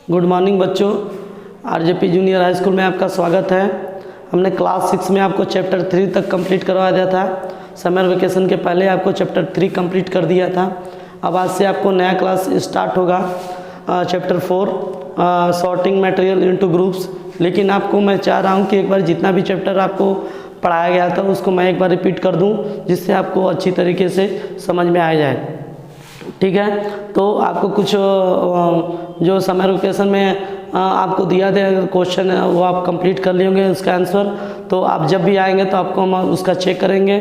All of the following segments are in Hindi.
गुड मॉर्निंग बच्चों। आरजेपी जूनियर हाई स्कूल में आपका स्वागत है। हमने क्लास 6 में आपको चैप्टर 3 तक कंप्लीट करवा दिया था। समर वेकेशन के पहले आपको चैप्टर 3 कंप्लीट कर दिया था। अब आज से आपको नया क्लास स्टार्ट होगा, chapter 4 sorting material into groups. लेकिन आपको मैं चाह रहा हूँ कि एक बार जितना भी चैप्टर आपको पढ़ाया गया था उसको मैं एक बार रिपीट कर दूँ, जिससे आपको अच्छी तरीके से समझ में आ जाए। ठीक है, तो आपको कुछ जो समर वेकेशन में आपको दिया था क्वेश्चन है वो आप कंप्लीट कर लिए होंगे उसका आंसर। तो आप जब भी आएंगे तो आपको हम उसका चेक करेंगे।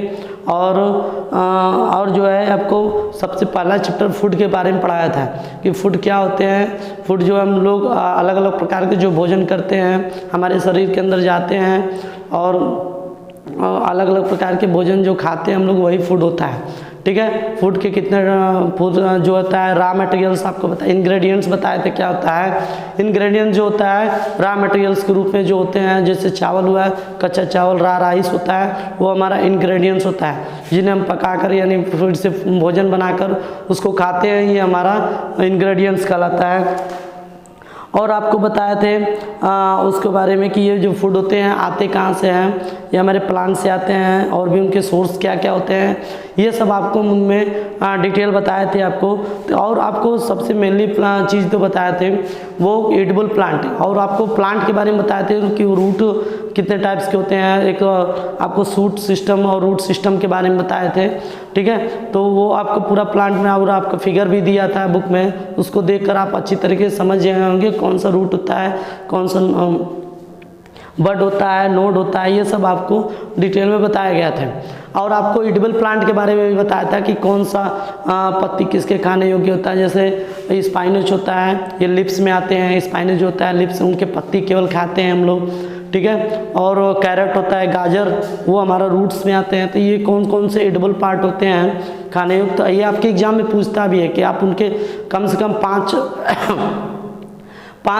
और जो है आपको सबसे पहला चैप्टर फूड के बारे में पढ़ाया था कि फूड क्या होते हैं। फूड जो हम लोग अलग अलग प्रकार के जो भोजन करते हैं हमारे शरीर के अंदर जाते हैं, और अलग अलग प्रकार के भोजन जो खाते हैं हम लोग वही फूड होता है। ठीक है, फूड के कितने फूड जो होता है रॉ मटेरियल्स आपको बताया, इंग्रेडिएंट्स बताए थे क्या होता है। इंग्रेडिएंट्स जो होता है रॉ मटेरियल्स के रूप में जो होते हैं, जैसे चावल हुआ, कच्चा चावल, रॉ राइस होता है, वो हमारा इंग्रेडिएंट्स होता है, जिन्हें हम पकाकर यानी फूड से भोजन बनाकर उसको खाते हैं, ये हमारा इंग्रेडिएंट्स कहलाता है। और आपको बताए थे उसके बारे में कि ये जो फूड होते हैं आते कहाँ से हैं, ये हमारे प्लांट से आते हैं, और भी उनके सोर्स क्या क्या होते हैं, ये सब आपको उनमें डिटेल बताए थे आपको। और आपको सबसे मेनली चीज़ तो बताए थे वो एडिबल प्लांट, और आपको प्लांट के बारे में बताए थे कि रूट कितने टाइप्स के होते हैं। एक आपको शूट सिस्टम और रूट सिस्टम के बारे में बताए थे। ठीक है, तो वो आपको पूरा प्लांट में और आपका फिगर भी दिया था बुक में, उसको देखकर आप अच्छी तरीके से समझ गए होंगे कौन सा रूट होता है, कौन सा बड होता है, नोड होता है, ये सब आपको डिटेल में बताया गया था। और आपको एडिबल प्लांट के बारे में भी बताया था कि कौन सा पत्ती किसके खाने योग्य होता है। जैसे स्पाइनच होता है, ये लिप्स में आते हैं, स्पाइनच जो होता है लिप्स, उनके पत्ती केवल खाते हैं हम लोग। ठीक है, और कैरेट होता है, गाजर, वो हमारा रूट्स में आते हैं। तो ये कौन कौन से एडिबल पार्ट होते हैं खाने योग्य, तो ये आपके एग्जाम में पूछता भी है कि आप उनके कम से कम पाँच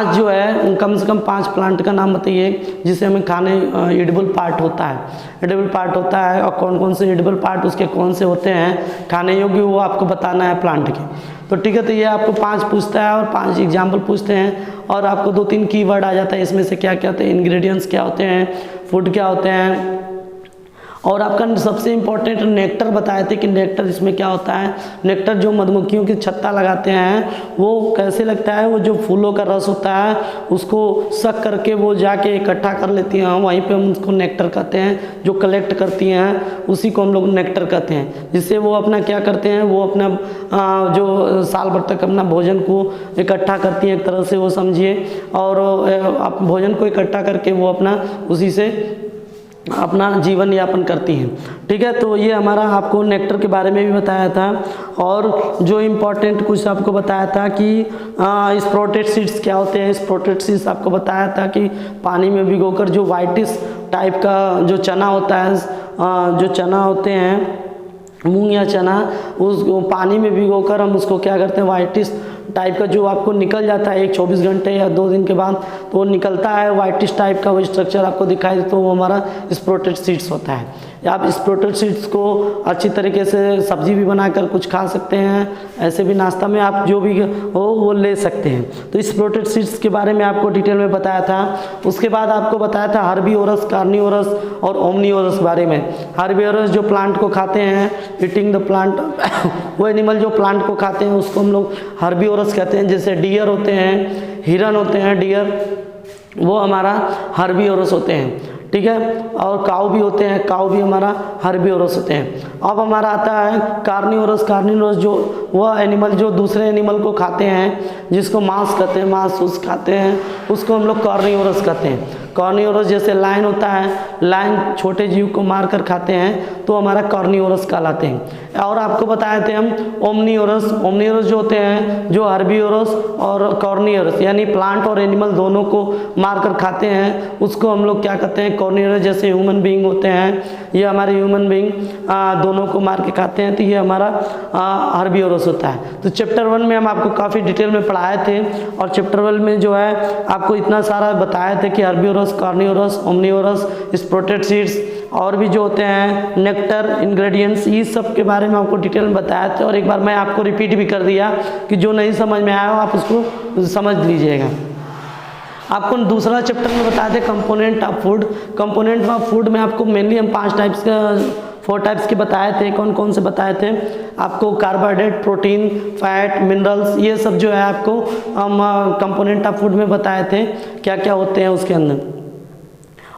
जो है कम से कम 5 प्लांट का नाम बताइए जिसे हमें खाने एडिबल पार्ट होता है, एडिबल पार्ट होता है, और कौन कौन से एडिबल पार्ट उसके कौन से होते हैं खाने योग्य, वो आपको बताना है प्लांट के। तो ठीक है, तो ये आपको 5 पूछता है और 5 एग्जाम्पल पूछते हैं, और आपको 2-3 कीवर्ड आ जाता है इसमें से क्या क्या होते हैं, इंग्रेडिएंट्स क्या होते हैं, फूड क्या होते हैं। और आपका सबसे इम्पोर्टेंट नेक्टर बताए थे कि नेक्टर इसमें क्या होता है। नेक्टर जो मधुमक्खियों की छत्ता लगाते हैं वो कैसे लगता है, वो जो फूलों का रस होता है उसको सक करके वो जाके इकट्ठा कर लेती हैं, वहीं पे हम उसको नेक्टर कहते हैं। जो कलेक्ट करती हैं उसी को हम लोग नेक्टर कहते हैं, जिससे वो अपना क्या करते हैं, वो अपना जो साल भर तक अपना भोजन को इकट्ठा करती हैं एक तरह से वो समझिए, और आप भोजन को इकट्ठा करके वो अपना उसी से अपना जीवन यापन करती हैं। ठीक है, तो ये हमारा आपको नेक्टर के बारे में भी बताया था। और जो इम्पोर्टेंट कुछ आपको बताया था कि स्प्रोटेड सीड्स क्या होते हैं। स्प्रोटेड सीड्स आपको बताया था कि पानी में भिगोकर जो वाइटिश टाइप का जो चना होता है, जो चना होते हैं मूंग या चना, उसको पानी में भिगोकर हम उसको क्या करते हैं, वाइटिश टाइप का जो आपको निकल जाता है 24 घंटे या 2 दिन के बाद, तो वो निकलता है वाइटिश टाइप का, वो स्ट्रक्चर आपको दिखाई देता है, तो वो हमारा स्प्रोटेड सीड्स होता है। आप स्प्रोटेड सीड्स को अच्छी तरीके से सब्जी भी बनाकर कुछ खा सकते हैं, ऐसे भी नाश्ता में आप जो भी हो वो ले सकते हैं। तो स्प्रोटेड सीड्स के बारे में आपको डिटेल में बताया था। उसके बाद आपको बताया था हर्बीवोरस, कार्निवोरस और ओमनीवोरस के बारे में। हर्बीवोरस जो प्लांट को खाते हैं, ईटिंग द प्लांट वो एनिमल जो प्लांट को खाते हैं उसको हम लोग हर्बीवोरस कहते हैं। जैसे डियर होते हैं, हिरन होते हैं, डियर वो हमारा हर्बीवोरस होते हैं। ठीक है, और काऊ भी होते हैं, काऊ भी हमारा हर्बीवोरस होते हैं। अब हमारा आता है कार्निवोरस। कार्निवोरस जो वह एनिमल जो दूसरे एनिमल को खाते हैं, जिसको मांस कहते हैं, मांस उस खाते हैं, उसको हम लोग कार्निवोरस कहते हैं। कार्निवोरस जैसे लायन होता है, लायन छोटे जीव को मारकर खाते हैं, तो हमारा कार्निवोरस कहलाते हैं। और आपको बताए थे हम ओमनीवोरस। ओमनीवोरस जो होते हैं जो हर्बीवोरस और कार्निवोरस यानी प्लांट और एनिमल दोनों को मारकर खाते हैं, उसको हम लोग क्या कहते हैं, कार्निवोरस। जैसे ह्यूमन बीइंग होते हैं, ये हमारे ह्यूमन बीइंग दोनों को मार के खाते हैं, तो ये हमारा हर्बीवोरस होता है। तो चैप्टर 1 में हम आपको काफ़ी डिटेल में पढ़ाए थे, और चैप्टर 1 में जो है आपको इतना सारा बताया था कि हर्बीवोरस, कार्निवोरस, ओमनीवोरस, स्प्रोटेड सीड्स और भी जो होते हैं नेक्टर, इंग्रेडिएंट्स, ये सब के बारे में आपको डिटेल में बताया था। और एक बार मैं आपको रिपीट भी कर दिया कि जो नहीं समझ में आया हो आप उसको समझ लीजिएगा। आपको दूसरा चैप्टर में बताए थे component of food. Component of food में आपको मेनली हम 4 टाइप्स के बताए थे। कौन कौन से बताए थे आपको? कार्बोहाइड्रेट, प्रोटीन, फैट, मिनरल्स, ये सब जो है आपको हम कंपोनेंट ऑफ फूड में बताए थे क्या क्या होते हैं उसके अंदर।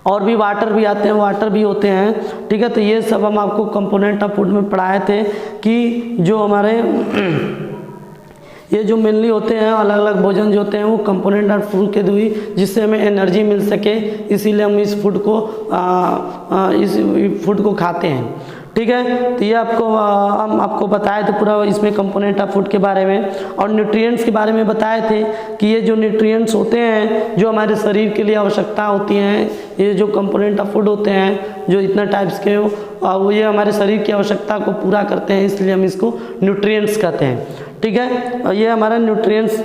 और भी वाटर भी आते हैं, वाटर भी होते हैं, ठीक है। तो ये सब हम आपको कंपोनेंट ऑफ फूड में पढ़ाए थे कि जो हमारे ये जो मेनली होते हैं अलग अलग भोजन जो होते हैं वो कंपोनेंट ऑफ फूड के द्वारा, जिससे हमें एनर्जी मिल सके, इसीलिए हम इस फूड को खाते हैं, ठीक है। तो ये हम आपको बताए थे पूरा इसमें कंपोनेंट ऑफ फूड के बारे में। और न्यूट्रिएंट्स के बारे में बताए थे कि ये जो न्यूट्रिएंट्स होते हैं जो हमारे शरीर के लिए आवश्यकता होती हैं, ये जो कंपोनेंट ऑफ फूड होते हैं जो इतना टाइप्स के वो ये हमारे शरीर की आवश्यकता को पूरा करते हैं, इसलिए हम इसको न्यूट्रिएंट्स कहते हैं, ठीक है। और ये हमारा न्यूट्रिएंट्स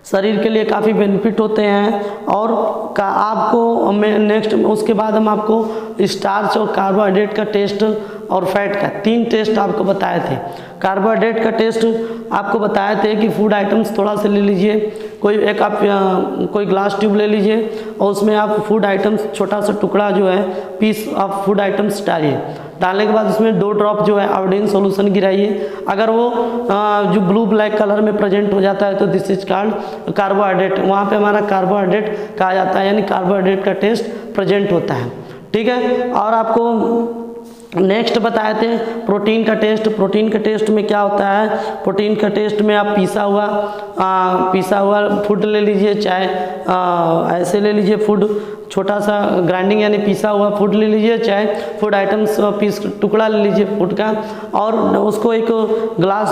शरीर के लिए काफ़ी बेनिफिट होते हैं। और आपको मैं नेक्स्ट उसके बाद हम आपको स्टार्च और कार्बोहाइड्रेट का टेस्ट और फैट का 3 टेस्ट आपको बताए थे। कार्बोहाइड्रेट का टेस्ट आपको बताए थे कि फूड आइटम्स थोड़ा सा ले लीजिए, कोई ग्लास ट्यूब ले लीजिए और उसमें आप फूड आइटम्स छोटा सा टुकड़ा जो है पीस ऑफ फूड आइटम्स डालिए। डालने के बाद उसमें 2 ड्रॉप जो है आयोडीन सॉल्यूशन गिराइए। अगर वो जो ब्लू ब्लैक कलर में प्रेजेंट हो जाता है तो दिस इज कॉल्ड कार्बोहाइड्रेट, वहाँ पे हमारा कार्बोहाइड्रेट कहा जाता है, यानी कार्बोहाइड्रेट का टेस्ट प्रेजेंट होता है, ठीक है। और आपको नेक्स्ट बताए थे प्रोटीन का टेस्ट। प्रोटीन का टेस्ट में क्या होता है? प्रोटीन का टेस्ट में आप पिसा हुआ फूड ले लीजिए, चाहे ऐसे ले लीजिए फूड, छोटा सा ग्राइंडिंग यानी पिसा हुआ फूड ले लीजिए, चाहे फूड आइटम्स पीस टुकड़ा ले लीजिए फूड का, और उसको एक ग्लास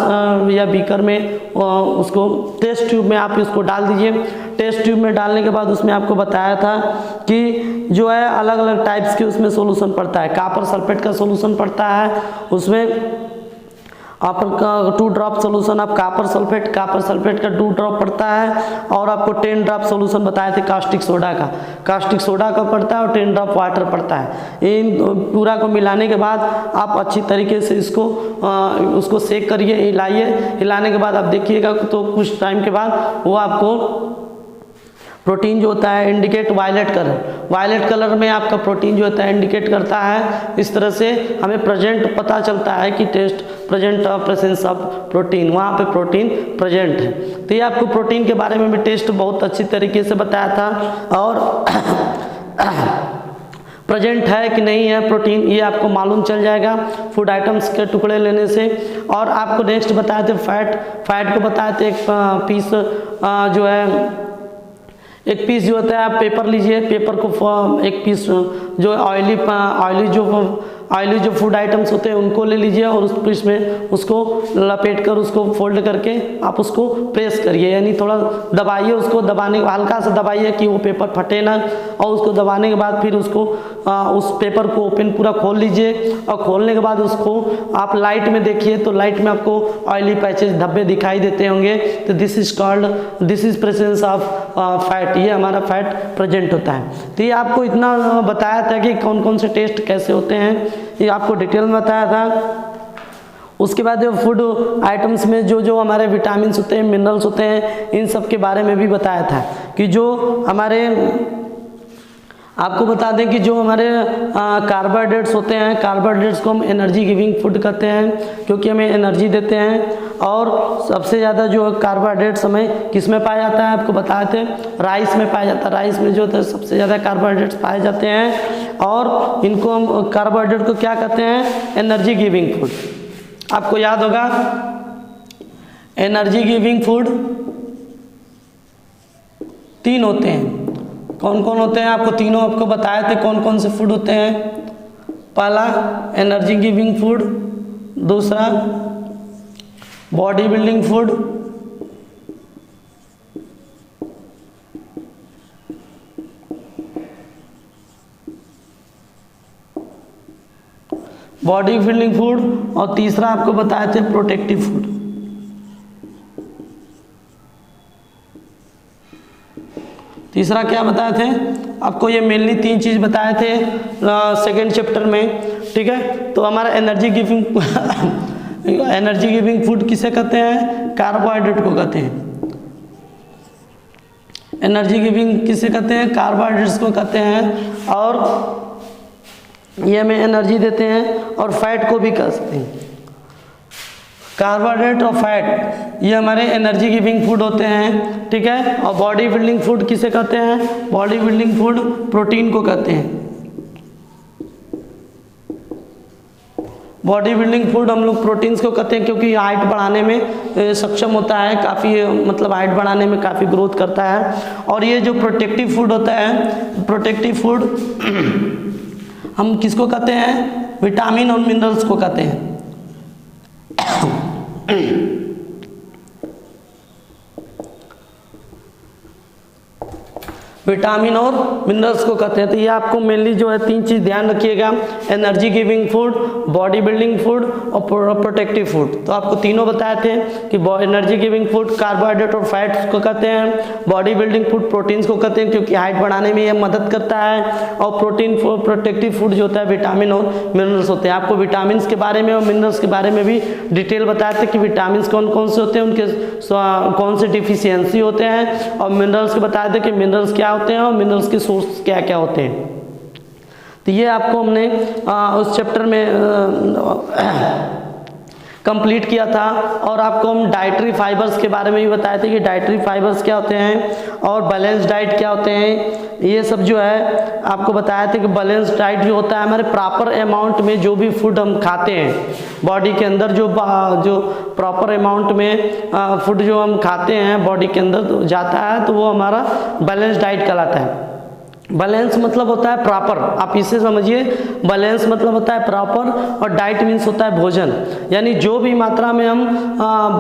या बीकर में उसको टेस्ट ट्यूब में आप इसको डाल दीजिए। टेस्ट ट्यूब में डालने के बाद उसमें आपको बताया था कि जो है अलग अलग टाइप्स के उसमें सॉल्यूशन पड़ता है। कॉपर सल्फेट का सॉल्यूशन पड़ता है उसमें, आपका 2 ड्रॉप सोल्यूशन आप कॉपर सल्फेट का 2 ड्रॉप पड़ता है। और आपको 10 ड्रॉप सोल्यूशन बताए थे कास्टिक सोडा का पड़ता है, और 10 ड्रॉप वाटर पड़ता है। इन पूरा को मिलाने के बाद आप अच्छी तरीके से उसको सेक करिए, हिलाने के बाद आप देखिएगा तो कुछ टाइम के बाद वो आपको प्रोटीन जो होता है इंडिकेट वायलेट कलर में आपका प्रोटीन जो होता है इंडिकेट करता है। इस तरह से हमें प्रेजेंट पता चलता है कि प्रेजेंस ऑफ प्रोटीन, वहाँ पे प्रोटीन प्रेजेंट है। तो ये आपको प्रोटीन के बारे में भी टेस्ट बहुत अच्छी तरीके से बताया था। और प्रेजेंट है कि नहीं है प्रोटीन, ये आपको मालूम चल जाएगा फूड आइटम्स के टुकड़े लेने से। और आपको नेक्स्ट बताए थे फैट को बताए थे एक पीस जो है, एक पीस जो होता है आप पेपर लीजिए, पेपर को एक पीस जो ऑयली जो फूड आइटम्स होते हैं उनको ले लीजिए और उस पीस में उसको लपेट कर उसको फोल्ड करके आप उसको प्रेस करिए, यानी थोड़ा दबाइए, उसको दबाने हल्का सा दबाइए कि वो पेपर फटे ना। और उसको दबाने के बाद फिर उसको उस पेपर को ओपन पूरा खोल लीजिए, और खोलने के बाद उसको आप लाइट में देखिए तो लाइट में आपको ऑयली पैचेस धब्बे दिखाई देते होंगे। तो this is presence of fat, ये हमारा फैट प्रेजेंट होता है। तो ये आपको इतना बताया था कि कौन कौन से टेस्ट कैसे होते हैं, ये आपको डिटेल में बताया था। उसके बाद फूड आइटम्स में जो हमारे विटामिन्स होते हैं, मिनरल्स होते हैं, इन सब के बारे में भी बताया था कि जो हमारे आपको बता दें कि जो हमारे कार्बोहाइड्रेट्स होते हैं, कार्बोहाइड्रेट्स को हम एनर्जी गिविंग फूड कहते हैं क्योंकि हमें एनर्जी देते हैं। और सबसे ज़्यादा जो कार्बोहाइड्रेट्स हमें किस में पाया जाता है आपको बताए थे, राइस में पाया जाता है। राइस में जो सबसे ज़्यादा कार्बोहाइड्रेट्स पाए जाते हैं, और इनको हम कार्बोहाइड्रेट को क्या कहते हैं? Energy giving food. आपको याद होगा एनर्जी गिविंग फूड 3 होते हैं। कौन कौन होते हैं? आपको तीनों आपको बताए थे कौन कौन से फूड होते हैं। पहला एनर्जी गिविंग फूड, दूसरा बॉडी बिल्डिंग फूड, और तीसरा आपको बताए थे प्रोटेक्टिव फूड। तीसरा क्या बताए थे आपको? ये मेनली 3 चीज़ बताए थे सेकेंड चैप्टर में, ठीक है। तो हमारा एनर्जी गिविंग फूड किसे कहते हैं? कार्बोहाइड्रेट को कहते हैं। एनर्जी गिविंग किसे कहते हैं, कार्बोहाइड्रेट्स को कहते हैं, और ये हमें एनर्जी देते हैं। और फैट को भी कह सकते हैं, कार्बोहाइड्रेट और फैट ये हमारे एनर्जी गिविंग फूड होते हैं, ठीक है। और बॉडी बिल्डिंग फूड किसे कहते हैं, बॉडी बिल्डिंग फूड प्रोटीन को कहते हैं। बॉडी बिल्डिंग फूड हम लोग प्रोटीन्स को कहते हैं, क्योंकि हाइट बढ़ाने में सक्षम होता है, काफ़ी मतलब हाइट बढ़ाने में काफ़ी ग्रोथ करता है। और ये जो प्रोटेक्टिव फूड होता है, प्रोटेक्टिव फूड हम किसको कहते हैं, विटामिन और मिनरल्स को कहते हैं। विटामिन और मिनरल्स को कहते हैं। तो ये आपको मेनली जो है 3 चीज़ ध्यान रखिएगा, energy giving food, body building food और प्रोटेक्टिव फूड। तो आपको तीनों बताए थे कि एनर्जी गिविंग फूड कार्बोहाइड्रेट और फैट्स को कहते हैं, बॉडी बिल्डिंग फूड प्रोटीन्स को कहते हैं क्योंकि हाइट बढ़ाने में यह मदद करता है, और प्रोटेक्टिव फूड जो होता है विटामिन और मिनरल्स होते हैं। आपको विटामिन के बारे में और मिनरल्स के बारे में भी डिटेल बताए थे कि विटामिन कौन कौन से होते हैं, उनके कौन से डिफिशियंसी होते हैं, और मिनरल्स के बताए थे कि मिनरल्स क्या होते हैं और मिनरल्स के सोर्स क्या क्या होते हैं। तो ये आपको हमने उस चैप्टर में कंप्लीट किया था। और आपको हम डाइटरी फाइबर्स के बारे में भी बताए थे कि डाइटरी फाइबर्स क्या होते हैं और बैलेंस डाइट क्या होते हैं। ये सब जो है आपको बताया था कि बैलेंस डाइट जो होता है हमारे प्रॉपर अमाउंट में जो भी फूड हम खाते हैं, बॉडी के अंदर जो प्रॉपर अमाउंट में फूड जो हम खाते हैं बॉडी के अंदर जाता है, तो वो हमारा बैलेंस डाइट कहलाता है। बैलेंस मतलब होता है प्रॉपर, आप इसे समझिए, बैलेंस मतलब होता है प्रॉपर, और डाइट मीन्स होता है भोजन, यानी जो भी मात्रा में हम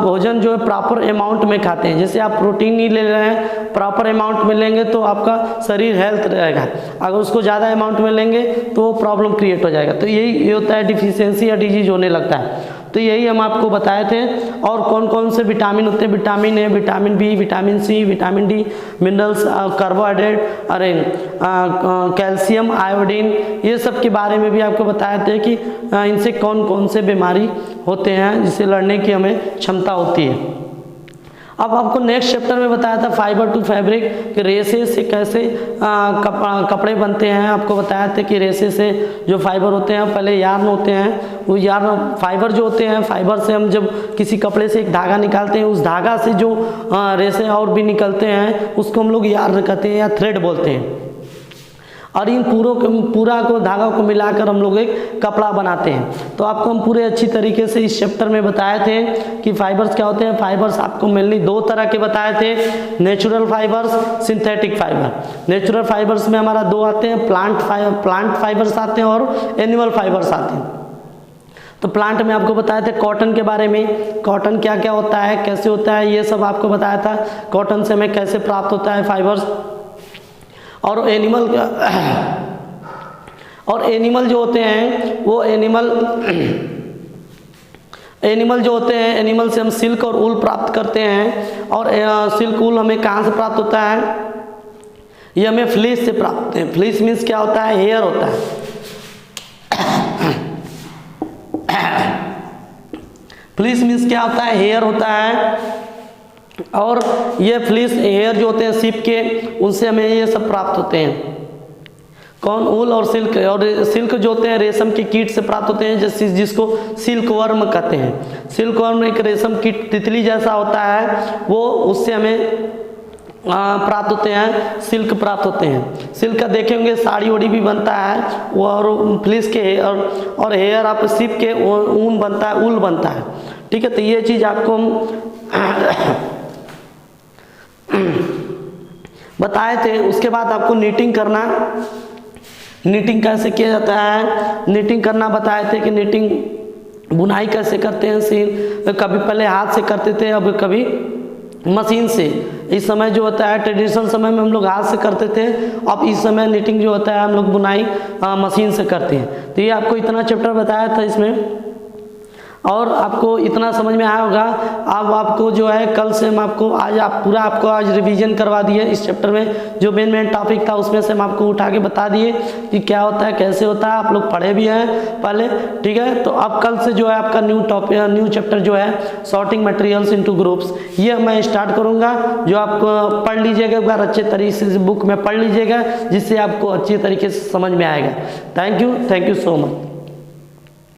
भोजन जो है प्रॉपर अमाउंट में खाते हैं। जैसे आप प्रोटीन नहीं ले रहे हैं, प्रॉपर अमाउंट में लेंगे तो आपका शरीर हेल्थ रहेगा, अगर उसको ज़्यादा अमाउंट में लेंगे तो प्रॉब्लम क्रिएट हो जाएगा। तो यही होता है डिफिशियंसी या डिजीज होने लगता है। तो यही हम आपको बताए थे। और कौन कौन से विटामिन होते हैं, vitamin A, vitamin B, vitamin C, vitamin D, minerals, carbohydrate, अरे कैल्शियम, आयोडीन, ये सब के बारे में भी आपको बताए थे कि इनसे कौन कौन से बीमारी होते हैं जिससे लड़ने की हमें क्षमता होती है। अब आपको नेक्स्ट चैप्टर में बताया था फाइबर टू फैब्रिक कि रेसे से कैसे कपड़े बनते हैं। आपको बताया था कि रेसे से जो फाइबर होते हैं, पहले यार्न होते हैं, वो यार्न फाइबर जो होते हैं, फाइबर से हम जब किसी कपड़े से एक धागा निकालते हैं, उस धागा से जो रेसे और भी निकलते हैं उसको हम लोग यार्न कहते हैं या थ्रेड बोलते हैं। और इन पूरा को धागा को मिलाकर हम लोग एक कपड़ा बनाते हैं। तो आपको हम पूरे अच्छी तरीके से इस चैप्टर में बताए थे कि फाइबर्स क्या होते हैं। फाइबर्स आपको मेनली 2 तरह के बताए थे, natural fibres, synthetic fibre. Natural fibres में हमारा 2 आते हैं, प्लांट फाइबर्स आते हैं और एनिमल फाइबर्स आते हैं। तो प्लांट में आपको बताए थे कॉटन के बारे में, कॉटन क्या क्या होता है, कैसे होता है, ये सब आपको बताया था। कॉटन से हमें कैसे प्राप्त होता है फाइबर्स। और एनिमल जो होते हैं वो एनिमल जो होते हैं, एनिमल से हम सिल्क और ऊल प्राप्त करते हैं। और सिल्क ऊल हमें कहाँ से प्राप्त होता है, ये हमें फ्लीस से प्राप्त होते हैं। फ्लीस मीन्स क्या होता है, हेयर होता है। फ्लीस मीन्स क्या होता है, हेयर होता है। और ये फ्लीस हेयर जो होते हैं सीप के, उनसे हमें ये सब प्राप्त होते हैं। कौन, ऊल और सिल्क। और सिल्क जो होते हैं रेशम के कीट से प्राप्त होते हैं, जिसको सिल्क वर्म कहते हैं। सिल्क वर्म एक रेशम कीट तितली जैसा होता है, वो उससे हमें प्राप्त होते हैं, सिल्क प्राप्त होते हैं। सिल्क का देखे होंगे साड़ी ओड़ी भी बनता है वो, और फ्लीस के और हेयर आप सीप के ऊन बनता है, ऊल बनता है। ठीक है, तो ये चीज़ आपको हम बताए थे। उसके बाद आपको नीटिंग करना, नीटिंग कैसे किया जाता है, नीटिंग करना बताए थे कि नीटिंग बुनाई कैसे करते हैं। कभी पहले हाथ से करते थे, अब कभी मशीन से। इस समय जो होता है ट्रेडिशनल समय में हम लोग हाथ से करते थे, अब इस समय नीटिंग जो होता है हम लोग बुनाई मशीन से करते हैं। तो ये आपको इतना चैप्टर बताया था इसमें। और आपको इतना समझ में आया होगा। अब आपको जो है कल से हम आपको आज रिवीजन करवा दिए इस चैप्टर में, जो मेन टॉपिक था उसमें से हम आपको उठा के बता दिए कि क्या होता है, कैसे होता है, आप लोग पढ़े भी हैं पहले, ठीक है। तो अब कल से जो है आपका न्यू चैप्टर जो है सॉर्टिंग मटेरियल्स इनटू ग्रुप्स, ये मैं स्टार्ट करूँगा, जो आपको पढ़ लीजिएगा एक बार अच्छे तरीके से, बुक में पढ़ लीजिएगा, जिससे आपको अच्छी तरीके से समझ में आएगा। Thank you so much.